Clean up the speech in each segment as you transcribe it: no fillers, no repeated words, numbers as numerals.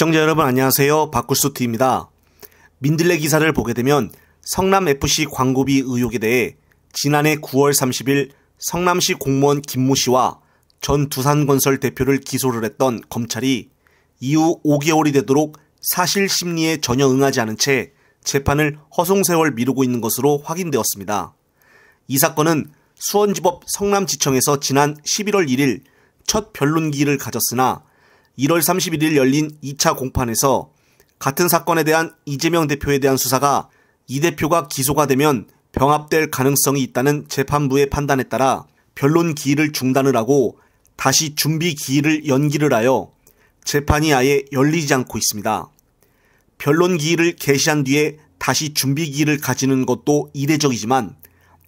시청자 여러분 안녕하세요. 박굴수TV입니다. 민들레 기사를 보게 되면 성남FC 광고비 의혹에 대해 지난해 9월 30일 성남시 공무원 김모 씨와 전 두산건설 대표를 기소를 했던 검찰이 이후 5개월이 되도록 사실 심리에 전혀 응하지 않은 채 재판을 허송세월 미루고 있는 것으로 확인되었습니다. 이 사건은 수원지법 성남지청에서 지난 11월 1일 첫 변론기일을 가졌으나 1월 31일 열린 2차 공판에서 같은 사건에 대한 이재명 대표에 대한 수사가 이 대표가 기소가 되면 병합될 가능성이 있다는 재판부의 판단에 따라 변론 기일을 중단을 하고 다시 준비 기일을 연기를 하여 재판이 아예 열리지 않고 있습니다. 변론 기일을 개시한 뒤에 다시 준비 기일을 가지는 것도 이례적이지만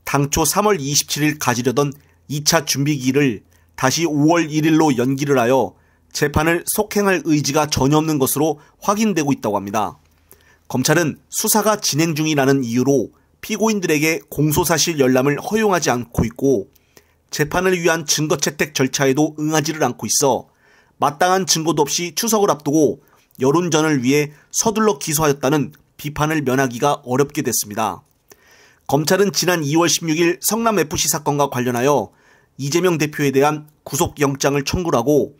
당초 3월 27일 가지려던 2차 준비 기일을 다시 5월 1일로 연기를 하여 재판을 속행할 의지가 전혀 없는 것으로 확인되고 있다고 합니다. 검찰은 수사가 진행 중이라는 이유로 피고인들에게 공소사실 열람을 허용하지 않고 있고 재판을 위한 증거 채택 절차에도 응하지를 않고 있어 마땅한 증거도 없이 추석을 앞두고 여론전을 위해 서둘러 기소하였다는 비판을 면하기가 어렵게 됐습니다. 검찰은 지난 2월 16일 성남FC 사건과 관련하여 이재명 대표에 대한 구속영장을 청구를 하고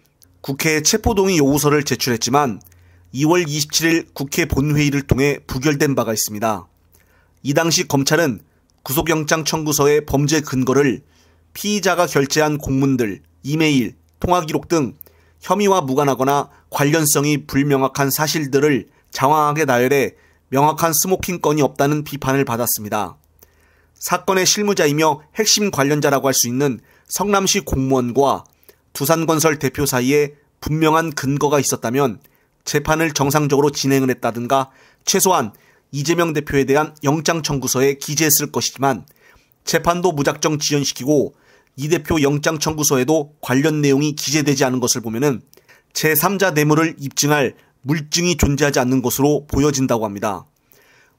국회에 체포동의 요구서를 제출했지만 2월 27일 국회 본회의를 통해 부결된 바가 있습니다. 이 당시 검찰은 구속영장 청구서의 범죄 근거를 피의자가 결제한 공문들, 이메일, 통화기록 등 혐의와 무관하거나 관련성이 불명확한 사실들을 장황하게 나열해 명확한 스모킹 건이 없다는 비판을 받았습니다. 사건의 실무자이며 핵심 관련자라고 할 수 있는 성남시 공무원과 두산건설 대표 사이에 분명한 근거가 있었다면 재판을 정상적으로 진행을 했다든가 최소한 이재명 대표에 대한 영장 청구서에 기재했을 것이지만 재판도 무작정 지연시키고 이 대표 영장 청구서에도 관련 내용이 기재되지 않은 것을 보면은 제3자 뇌물을 입증할 물증이 존재하지 않는 것으로 보여진다고 합니다.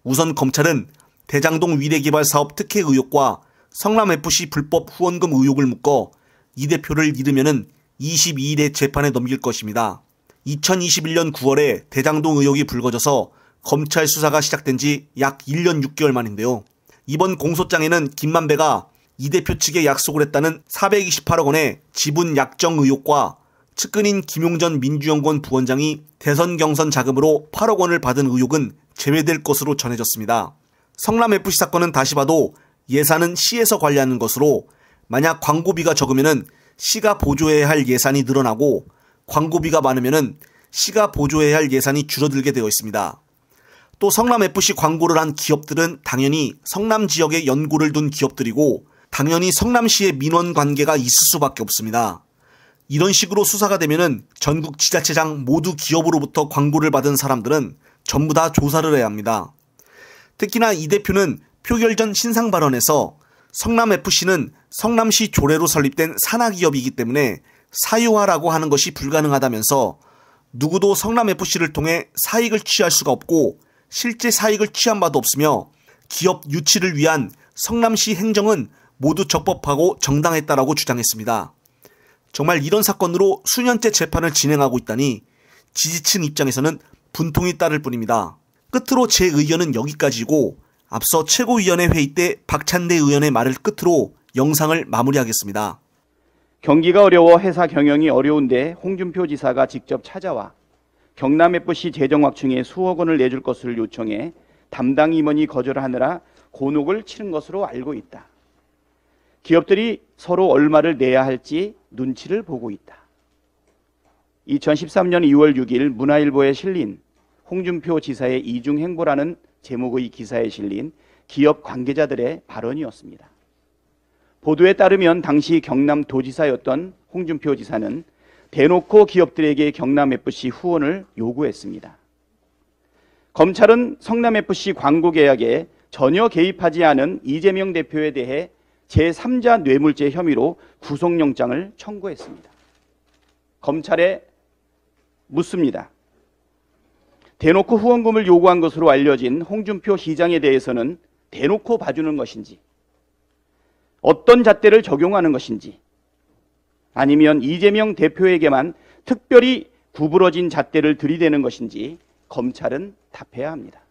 우선 검찰은 대장동 위례개발 사업 특혜 의혹과 성남FC 불법 후원금 의혹을 묶어 이 대표를 잃으면은 22일에 재판에 넘길 것입니다. 2021년 9월에 대장동 의혹이 불거져서 검찰 수사가 시작된 지 약 1년 6개월 만인데요. 이번 공소장에는 김만배가 이 대표 측에 약속을 했다는 428억 원의 지분 약정 의혹과 측근인 김용전 민주연구원 부원장이 대선 경선 자금으로 8억 원을 받은 의혹은 제외될 것으로 전해졌습니다. 성남FC 사건은 다시 봐도 예산은 시에서 관리하는 것으로 만약 광고비가 적으면은 시가 보조해야 할 예산이 늘어나고 광고비가 많으면은 시가 보조해야 할 예산이 줄어들게 되어 있습니다. 또 성남FC 광고를 한 기업들은 당연히 성남 지역에 연고를 둔 기업들이고 당연히 성남시의 민원 관계가 있을 수밖에 없습니다. 이런 식으로 수사가 되면은 전국 지자체장 모두 기업으로부터 광고를 받은 사람들은 전부 다 조사를 해야 합니다. 특히나 이 대표는 표결 전 신상 발언에서 성남FC는 성남시 조례로 설립된 산하기업이기 때문에 사유화라고 하는 것이 불가능하다면서 누구도 성남FC를 통해 사익을 취할 수가 없고 실제 사익을 취한 바도 없으며 기업 유치를 위한 성남시 행정은 모두 적법하고 정당했다라고 주장했습니다. 정말 이런 사건으로 수년째 재판을 진행하고 있다니 지지층 입장에서는 분통이 따를 뿐입니다. 끝으로 제 의견은 여기까지고 앞서 최고위원회 회의 때 박찬대 의원의 말을 끝으로 영상을 마무리하겠습니다. 경기가 어려워 회사 경영이 어려운데 홍준표 지사가 직접 찾아와 경남FC 재정 확충에 수억 원을 내줄 것을 요청해 담당 임원이 거절하느라 곤혹을 치른 것으로 알고 있다. 기업들이 서로 얼마를 내야 할지 눈치를 보고 있다. 2013년 2월 6일 문화일보에 실린 홍준표 지사의 이중행보라는 제목의 기사에 실린 기업 관계자들의 발언이었습니다. 보도에 따르면 당시 경남도지사였던 홍준표 지사는 대놓고 기업들에게 경남FC 후원을 요구했습니다. 검찰은 성남FC 광고 계약에 전혀 개입하지 않은 이재명 대표에 대해 제3자 뇌물죄 혐의로 구속영장을 청구했습니다. 검찰에 묻습니다. 대놓고 후원금을 요구한 것으로 알려진 홍준표 시장에 대해서는 대놓고 봐주는 것인지 어떤 잣대를 적용하는 것인지 아니면 이재명 대표에게만 특별히 구부러진 잣대를 들이대는 것인지 검찰은 답해야 합니다.